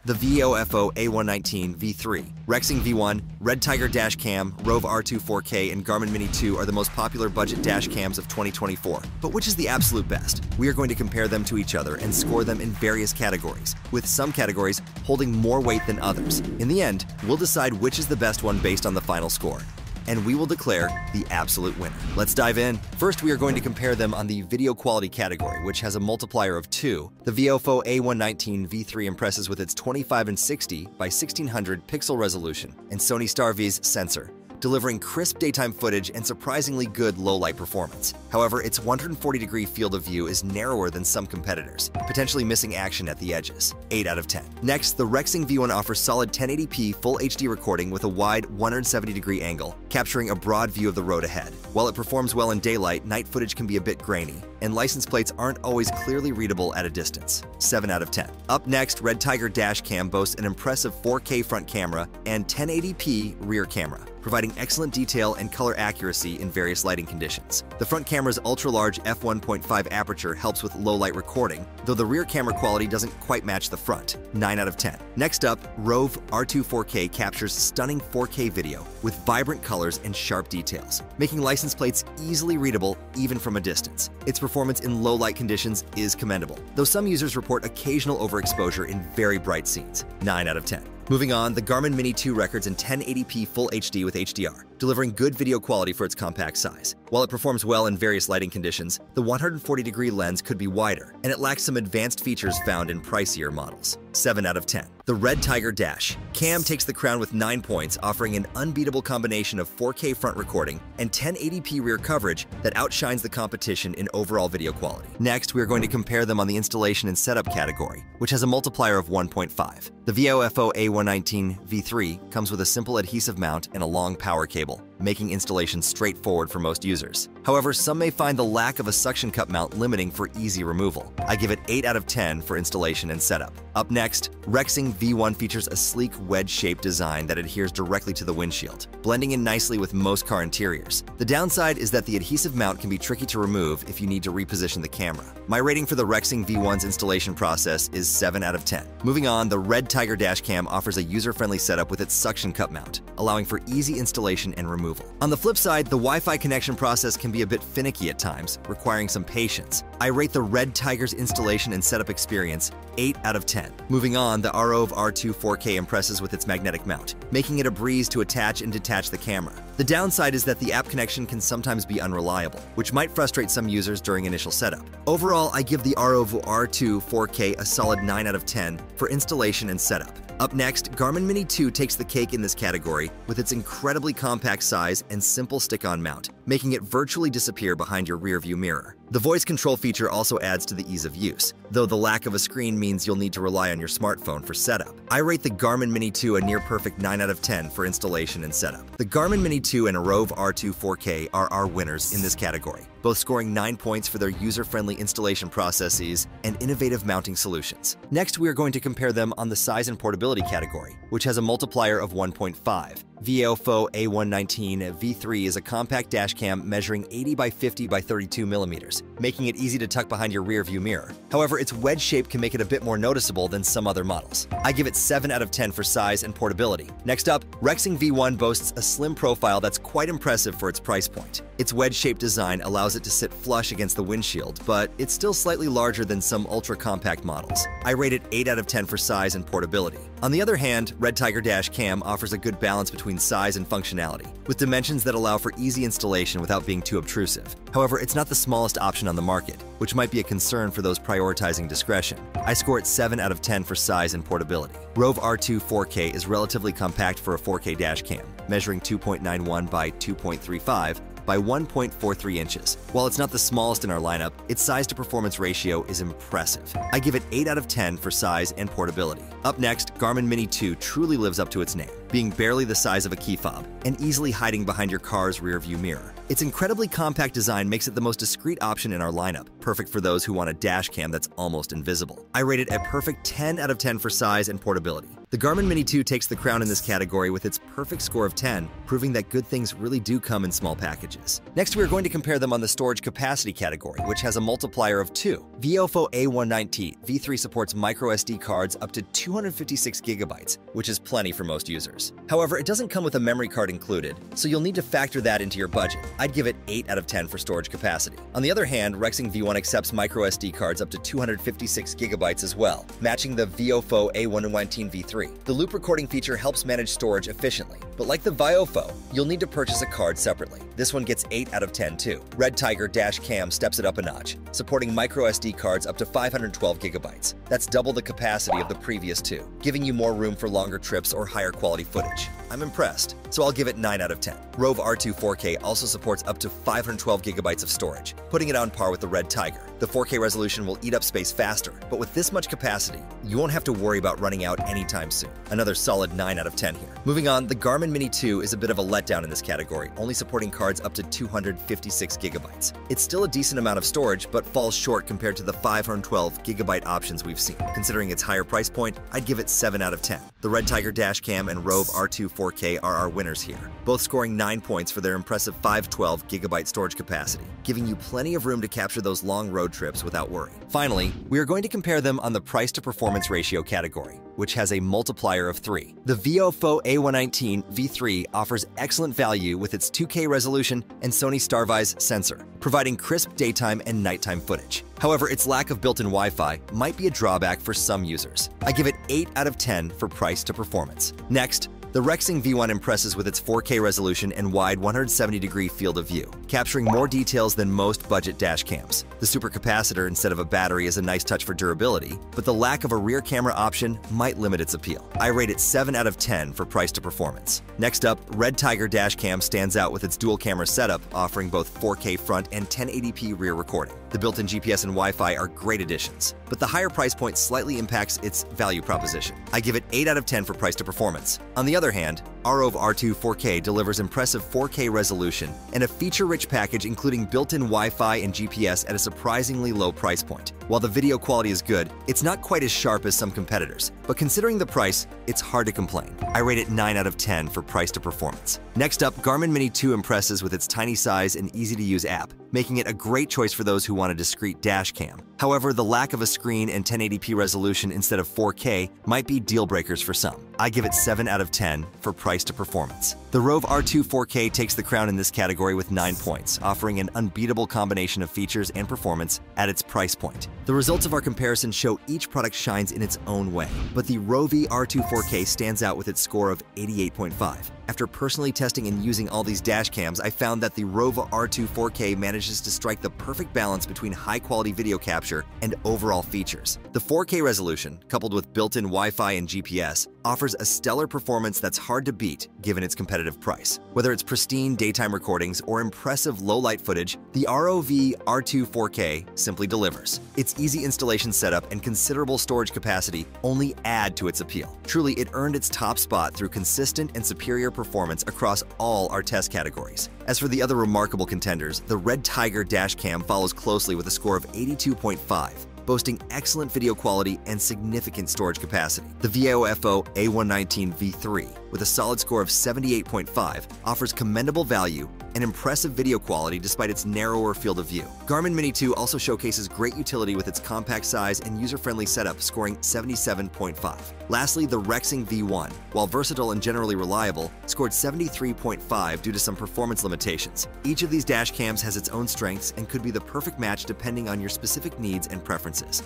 The VOFO A119 V3, Rexing V1, Red Tiger Dash Cam, Rove R2 4K, and Garmin Mini 2 are the most popular budget dash cams of 2024. But which is the absolute best? We are going to compare them to each other and score them in various categories, with some categories holding more weight than others. In the end, we'll decide which is the best one based on the final score, and we will declare the absolute winner. Let's dive in. First, we are going to compare them on the video quality category, which has a multiplier of 2. The VOFO A119 V3 impresses with its 25 and 60 by 1600 pixel resolution and Sony Star-V's sensor, delivering crisp daytime footage and surprisingly good low-light performance. However, its 140-degree field of view is narrower than some competitors, potentially missing action at the edges. 8 out of 10. Next, the Rexing V1 offers solid 1080p Full HD recording with a wide 170-degree angle, capturing a broad view of the road ahead. While it performs well in daylight, night footage can be a bit grainy, and license plates aren't always clearly readable at a distance. 7 out of 10. Up next, Red Tiger Dash Cam boasts an impressive 4K front camera and 1080p rear camera, providing excellent detail and color accuracy in various lighting conditions. The front camera's ultra-large f1.5 aperture helps with low-light recording, though the rear camera quality doesn't quite match the front. 9 out of 10. Next up, Rove R2 4K captures stunning 4K video with vibrant colors and sharp details, making license plates easily readable even from a distance. Its performance in low-light conditions is commendable, though some users report occasional overexposure in very bright scenes. 9 out of 10. Moving on, the Garmin Mini 2 records in 1080p Full HD with HDR, delivering good video quality for its compact size. While it performs well in various lighting conditions, the 140-degree lens could be wider, and it lacks some advanced features found in pricier models. 7 out of 10. The Red Tiger Dash Cam takes the crown with 9 points, offering an unbeatable combination of 4K front recording and 1080p rear coverage that outshines the competition in overall video quality. Next, we are going to compare them on the installation and setup category, which has a multiplier of 1.5. The VOFO A119 V3 comes with a simple adhesive mount and a long power cable, making installation straightforward for most users. However, some may find the lack of a suction cup mount limiting for easy removal. I give it 8 out of 10 for installation and setup. Up next, Rexing V1 features a sleek wedge-shaped design that adheres directly to the windshield, blending in nicely with most car interiors. The downside is that the adhesive mount can be tricky to remove if you need to reposition the camera. My rating for the Rexing V1's installation process is 7 out of 10. Moving on, the Red Tiger Dash Cam offers a user-friendly setup with its suction cup mount, allowing for easy installation and removal. On the flip side, the Wi-Fi connection process can be a bit finicky at times, requiring some patience. I rate the Red Tiger's installation and setup experience 8 out of 10. Moving on, the Rove R2 4K impresses with its magnetic mount, making it a breeze to attach and detach the camera. The downside is that the app connection can sometimes be unreliable, which might frustrate some users during initial setup. Overall, I give the Rove R2 4K a solid 9 out of 10 for installation and setup. Up next, Garmin Mini 2 takes the cake in this category with its incredibly compact size and simple stick-on mount, making it virtually disappear behind your rearview mirror. The voice control feature also adds to the ease of use, though the lack of a screen means you'll need to rely on your smartphone for setup. I rate the Garmin Mini 2 a near-perfect 9 out of 10 for installation and setup. The Garmin Mini 2 and a Rove R2 4K are our winners in this category, both scoring 9 points for their user-friendly installation processes and innovative mounting solutions. Next, we are going to compare them on the size and portability category, which has a multiplier of 1.5. VOFO A119 V3 is a compact dash cam measuring 80 by 50 by 32 millimeters, making it easy to tuck behind your rear view mirror. However, its wedge shape can make it a bit more noticeable than some other models. I give it 7 out of 10 for size and portability. Next up, Rexing V1 boasts a slim profile that's quite impressive for its price point. Its wedge-shaped design allows it to sit flush against the windshield, but it's still slightly larger than some ultra-compact models. I rate it 8 out of 10 for size and portability. On the other hand, Red Tiger Dash Cam offers a good balance between size and functionality, with dimensions that allow for easy installation without being too obtrusive. However, it's not the smallest option on the market, which might be a concern for those prioritizing discretion. I score it 7 out of 10 for size and portability. Rove R2 4K is relatively compact for a 4K dash cam, measuring 2.91 by 2.35 by 1.43 inches. While it's not the smallest in our lineup, its size-to-performance ratio is impressive. I give it 8 out of 10 for size and portability. Up next, Garmin Mini 2 truly lives up to its name, being barely the size of a key fob and easily hiding behind your car's rear-view mirror. Its incredibly compact design makes it the most discreet option in our lineup, perfect for those who want a dash cam that's almost invisible. I rate it a perfect 10 out of 10 for size and portability. The Garmin Mini 2 takes the crown in this category with its perfect score of 10, proving that good things really do come in small packages. Next, we are going to compare them on the storage capacity category, which has a multiplier of 2. VIOFO A119 V3 supports microSD cards up to 256 gigabytes, which is plenty for most users. However, it doesn't come with a memory card included, so you'll need to factor that into your budget. I'd give it 8 out of 10 for storage capacity. On the other hand, Rexing V1 accepts microSD cards up to 256 gigabytes as well, matching the VIOFO A119 V3. The loop recording feature helps manage storage efficiently, but like the VIOFO, you'll need to purchase a card separately. This one gets 8 out of 10 too. Red Tiger Dash Cam steps it up a notch, supporting microSD cards up to 512 gigabytes. That's double the capacity of the previous two, giving you more room for longer trips or higher quality footage. I'm impressed, so I'll give it 9 out of 10. Rove R2 4K also supports up to 512 gigabytes of storage, putting it on par with the Red Tiger. The 4K resolution will eat up space faster, but with this much capacity, you won't have to worry about running out anytime soon. Another solid 9 out of 10 here. Moving on, the Garmin Mini 2 is a bit of a letdown in this category, only supporting cards up to 256 gigabytes. It's still a decent amount of storage, but falls short compared to the 512 gigabyte options we've seen. Considering its higher price point, I'd give it 7 out of 10. The Red Tiger Dash Cam and Rove R2 4K are our winners here, both scoring 9 points for their impressive 512 gigabyte storage capacity, giving you plenty of room to capture those long road trips without worry. Finally, we are going to compare them on the price to performance ratio category, which has a multiplier of 3. The VIOFO A119 V3 offers excellent value with its 2K resolution and Sony StarVise sensor, providing crisp daytime and nighttime footage. However, its lack of built-in Wi-Fi might be a drawback for some users. I give it 8 out of 10 for price to performance. Next, the Rexing V1 impresses with its 4K resolution and wide 170-degree field of view, capturing more details than most budget dash cams. The supercapacitor instead of a battery is a nice touch for durability, but the lack of a rear camera option might limit its appeal. I rate it 7 out of 10 for price to performance. Next up, Red Tiger Dash Cam stands out with its dual camera setup, offering both 4K front and 1080p rear recording. The built-in GPS and Wi-Fi are great additions, but the higher price point slightly impacts its value proposition. I give it 8 out of 10 for price to performance. On the other hand, Rove R2 4K delivers impressive 4K resolution and a feature-rich package including built-in Wi-Fi and GPS at a surprisingly low price point. While the video quality is good, it's not quite as sharp as some competitors, but considering the price, it's hard to complain. I rate it 9 out of 10 for price to performance. Next up, Garmin Mini 2 impresses with its tiny size and easy-to-use app, making it a great choice for those who want a discreet dash cam. However, the lack of a screen and 1080p resolution instead of 4K might be deal breakers for some. I give it 7 out of 10 for price to performance. The Rove R2 4K takes the crown in this category with 9 points, offering an unbeatable combination of features and performance at its price point. The results of our comparison show each product shines in its own way, but the Rove R2 4K stands out with its score of 88.5. After personally testing and using all these dash cams, I found that the Rove R2 4K manages to strike the perfect balance between high-quality video capture and overall features. The 4K resolution, coupled with built-in Wi-Fi and GPS, offers a stellar performance that's hard to beat given its competitive price. Whether it's pristine daytime recordings or impressive low-light footage, the Rove R2 4K simply delivers. Its easy installation setup and considerable storage capacity only add to its appeal. Truly, it earned its top spot through consistent and superior performance across all our test categories. As for the other remarkable contenders, the Red Tiger Dash Cam follows closely with a score of 82.5. boasting excellent video quality and significant storage capacity. The VIOFO A119 V3, with a solid score of 78.5, offers commendable value and impressive video quality despite its narrower field of view. Garmin Mini 2 also showcases great utility with its compact size and user-friendly setup, scoring 77.5. Lastly, the Rexing V1, while versatile and generally reliable, scored 73.5 due to some performance limitations. Each of these dash cams has its own strengths and could be the perfect match depending on your specific needs and preferences.